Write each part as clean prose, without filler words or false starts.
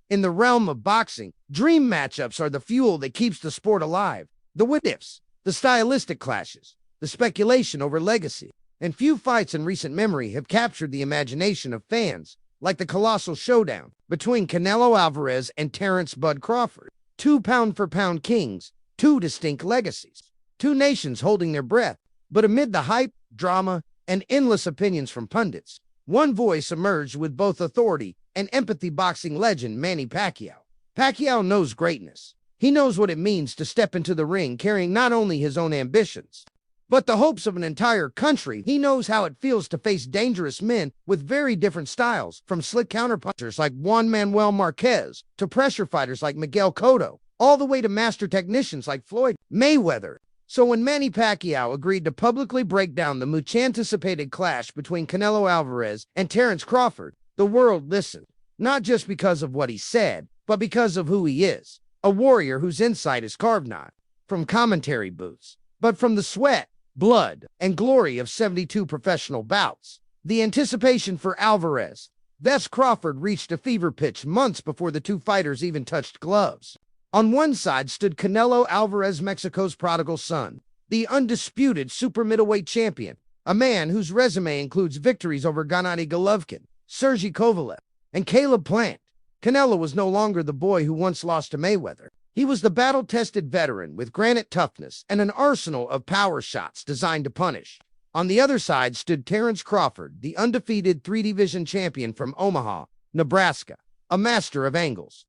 In the realm of boxing, dream matchups are the fuel that keeps the sport alive. The what-ifs, the stylistic clashes, the speculation over legacy, and few fights in recent memory have captured the imagination of fans, like the colossal showdown between Canelo Alvarez and Terence "Bud" Crawford. Two pound-for-pound kings, two distinct legacies, two nations holding their breath. But amid the hype, drama, and endless opinions from pundits, one voice emerged with both authority and empathy: boxing legend Manny Pacquiao. Pacquiao knows greatness. He knows what it means to step into the ring carrying not only his own ambitions, but the hopes of an entire country. He knows how it feels to face dangerous men with very different styles, from slick counterpunchers like Juan Manuel Marquez to pressure fighters like Miguel Cotto, all the way to master technicians like Floyd Mayweather. So when Manny Pacquiao agreed to publicly break down the much-anticipated clash between Canelo Alvarez and Terence Crawford, the world listened, not just because of what he said, but because of who he is, a warrior whose insight is carved not from commentary booths, but from the sweat, blood, and glory of 72 professional bouts. The anticipation for Alvarez vs Crawford reached a fever pitch months before the two fighters even touched gloves. On one side stood Canelo Alvarez, Mexico's prodigal son, the undisputed super middleweight champion, a man whose resume includes victories over Gennady Golovkin, Sergey Kovalev, and Caleb Plant. Canelo was no longer the boy who once lost to Mayweather. He was the battle-tested veteran with granite toughness and an arsenal of power shots designed to punish. On the other side stood Terence Crawford, the undefeated three-division champion from Omaha, Nebraska, a master of angles,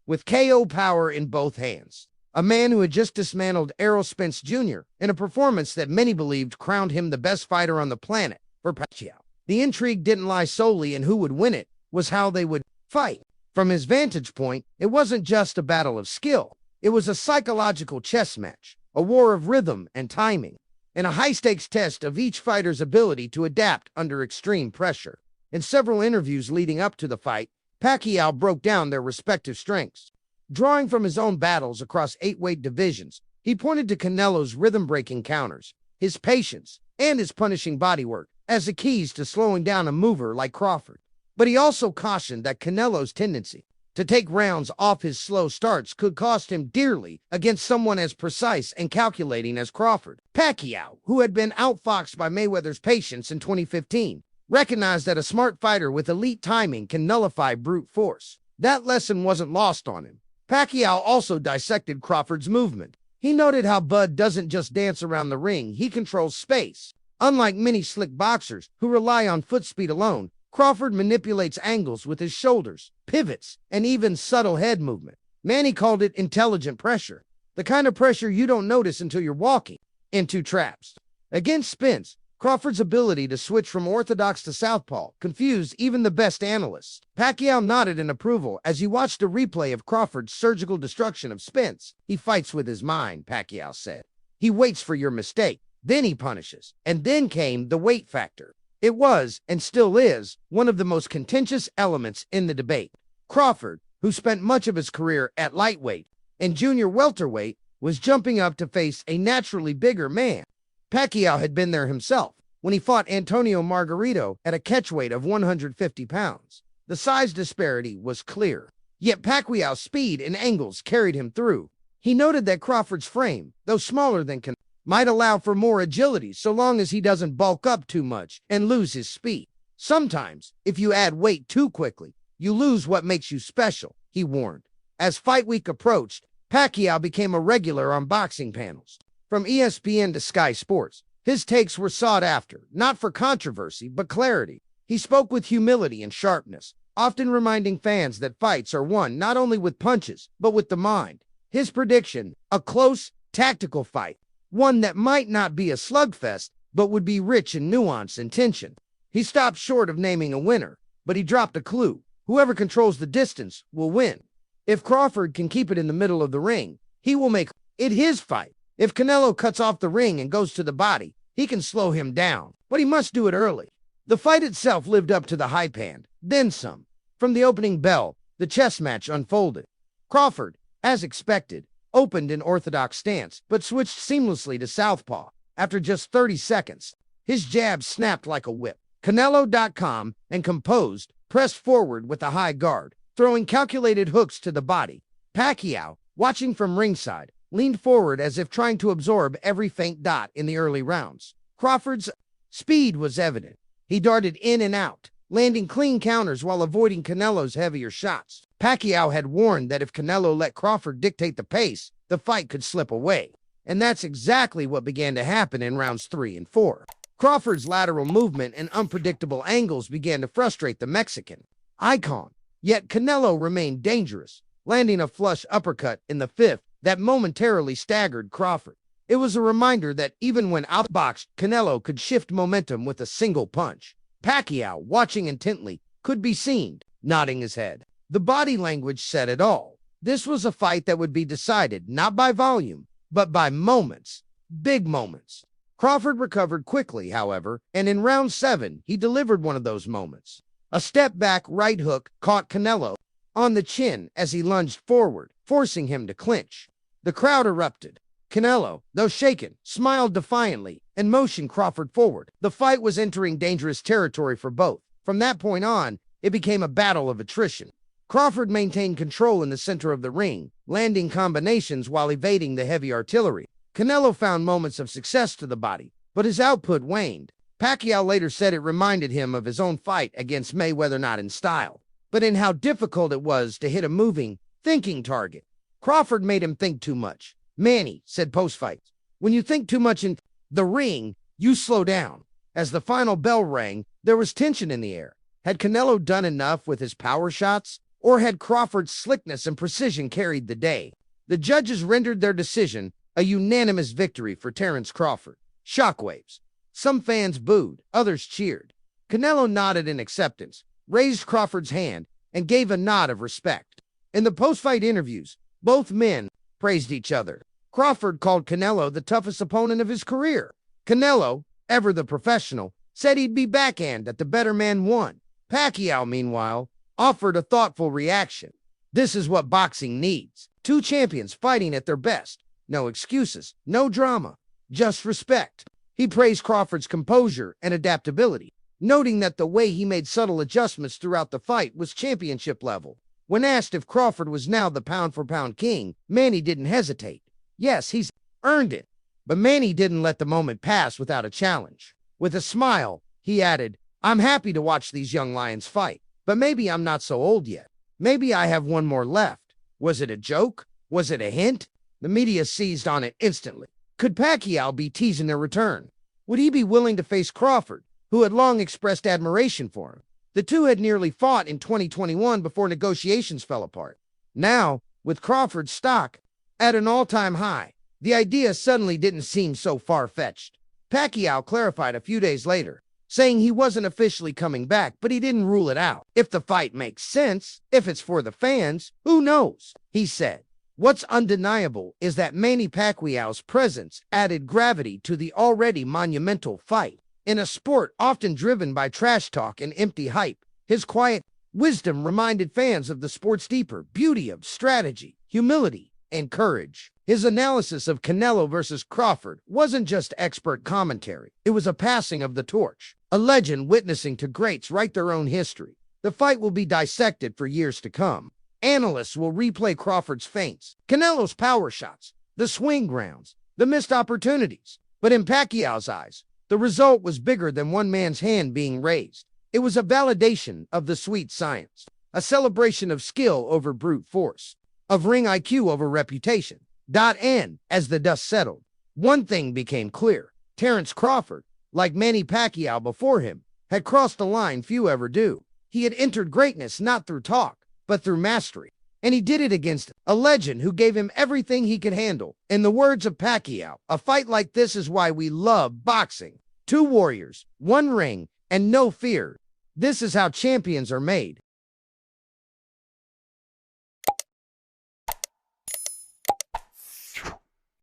with KO power in both hands. A man who had just dismantled Errol Spence Jr. in a performance that many believed crowned him the best fighter on the planet. For Pacquiao, the intrigue didn't lie solely in who would win, it was how they would fight. From his vantage point, it wasn't just a battle of skill. It was a psychological chess match, a war of rhythm and timing, and a high-stakes test of each fighter's ability to adapt under extreme pressure. In several interviews leading up to the fight, Pacquiao broke down their respective strengths. Drawing from his own battles across 8 weight divisions, he pointed to Canelo's rhythm-breaking counters, his patience, and his punishing bodywork as the keys to slowing down a mover like Crawford. But he also cautioned that Canelo's tendency to take rounds off his slow starts could cost him dearly against someone as precise and calculating as Crawford. Pacquiao, who had been outfoxed by Mayweather's patience in 2015, recognized that a smart fighter with elite timing can nullify brute force. That lesson wasn't lost on him. Pacquiao also dissected Crawford's movement. He noted how Bud doesn't just dance around the ring, he controls space. Unlike many slick boxers who rely on foot speed alone, Crawford manipulates angles with his shoulders, pivots, and even subtle head movement. Manny called it intelligent pressure, the kind of pressure you don't notice until you're walking into traps. Against Spence, Crawford's ability to switch from orthodox to southpaw confused even the best analysts. Pacquiao nodded in approval as he watched a replay of Crawford's surgical destruction of Spence. He fights with his mind, Pacquiao said. He waits for your mistake, then he punishes. And then came the weight factor. It was, and still is, one of the most contentious elements in the debate. Crawford, who spent much of his career at lightweight and junior welterweight, was jumping up to face a naturally bigger man. Pacquiao had been there himself when he fought Antonio Margarito at a catchweight of 150 pounds. The size disparity was clear, yet Pacquiao's speed and angles carried him through. He noted that Crawford's frame, though smaller than Canelo, might allow for more agility so long as he doesn't bulk up too much and lose his speed. Sometimes, if you add weight too quickly, you lose what makes you special, he warned. As fight week approached, Pacquiao became a regular on boxing panels. From ESPN to Sky Sports, his takes were sought after, not for controversy, but clarity. He spoke with humility and sharpness, often reminding fans that fights are won not only with punches, but with the mind. His prediction, a close, tactical fight, one that might not be a slugfest, but would be rich in nuance and tension. He stopped short of naming a winner, but he dropped a clue. Whoever controls the distance will win. If Crawford can keep it in the middle of the ring, he will make it his fight. If Canelo cuts off the ring and goes to the body, he can slow him down, but he must do it early. The fight itself lived up to the hype and then some. From the opening bell, the chess match unfolded. Crawford, as expected, opened in orthodox stance, but switched seamlessly to southpaw. After just 30 seconds, his jab snapped like a whip. Canelo, calm and composed, pressed forward with a high guard, throwing calculated hooks to the body. Pacquiao, watching from ringside, leaned forward as if trying to absorb every faint dot in the early rounds. Crawford's speed was evident. He darted in and out, landing clean counters while avoiding Canelo's heavier shots. Pacquiao had warned that if Canelo let Crawford dictate the pace, the fight could slip away. And that's exactly what began to happen in rounds 3 and 4. Crawford's lateral movement and unpredictable angles began to frustrate the Mexican icon. Yet Canelo remained dangerous, landing a flush uppercut in the 5th that momentarily staggered Crawford. It was a reminder that even when outboxed, Canelo could shift momentum with a single punch. Pacquiao, watching intently, could be seen nodding his head. The body language said it all. This was a fight that would be decided not by volume, but by moments. Big moments. Crawford recovered quickly, however, and in round 7, he delivered one of those moments. A step-back right hook caught Canelo on the chin as he lunged forward, forcing him to clinch. The crowd erupted. Canelo, though shaken, smiled defiantly and motioned Crawford forward. The fight was entering dangerous territory for both. From that point on, it became a battle of attrition. Crawford maintained control in the center of the ring, landing combinations while evading the heavy artillery. Canelo found moments of success to the body, but his output waned. Pacquiao later said it reminded him of his own fight against Mayweather, not in style, but in how difficult it was to hit a moving, thinking target. Crawford made him think too much. Manny said PostFight, "When you think too much in the ring, you slow down." As the final bell rang, there was tension in the air. Had Canelo done enough with his power shots, or had Crawford's slickness and precision carried the day? The judges rendered their decision a unanimous victory for Terence Crawford. Shockwaves. Some fans booed, others cheered. Canelo nodded in acceptance, raised Crawford's hand, and gave a nod of respect. In the post-fight interviews, both men praised each other. Crawford called Canelo the toughest opponent of his career. Canelo, ever the professional, said he'd be backhand that the better man won. Pacquiao, meanwhile, offered a thoughtful reaction. This is what boxing needs. Two champions fighting at their best. No excuses, no drama, just respect. He praised Crawford's composure and adaptability, noting that the way he made subtle adjustments throughout the fight was championship level. When asked if Crawford was now the pound-for-pound king, Manny didn't hesitate. Yes, he's earned it. But Manny didn't let the moment pass without a challenge. With a smile, he added, "I'm happy to watch these young lions fight, but maybe I'm not so old yet. Maybe I have one more left." Was it a joke? Was it a hint? The media seized on it instantly. Could Pacquiao be teasing their return? Would he be willing to face Crawford, who had long expressed admiration for him? The two had nearly fought in 2021 before negotiations fell apart. Now, with Crawford's stock at an all-time high, the idea suddenly didn't seem so far-fetched. Pacquiao clarified a few days later, saying he wasn't officially coming back, but he didn't rule it out. If the fight makes sense, if it's for the fans, who knows, he said. What's undeniable is that Manny Pacquiao's presence added gravity to the already monumental fight. In a sport often driven by trash talk and empty hype, his quiet wisdom reminded fans of the sport's deeper beauty of strategy, humility, and courage. His analysis of Canelo versus Crawford wasn't just expert commentary. It was a passing of the torch, a legend witnessing to greats write their own history. The fight will be dissected for years to come. Analysts will replay Crawford's feints, Canelo's power shots, the swing grounds, the missed opportunities. But in Pacquiao's eyes, the result was bigger than one man's hand being raised. It was a validation of the sweet science, a celebration of skill over brute force, of ring IQ over reputation. And as the dust settled, one thing became clear. Terence Crawford, like Manny Pacquiao before him, had crossed a line few ever do. He had entered greatness not through talk, but through mastery. And he did it against a legend who gave him everything he could handle. In the words of Pacquiao, a fight like this is why we love boxing. Two warriors, one ring, and no fear. This is how champions are made.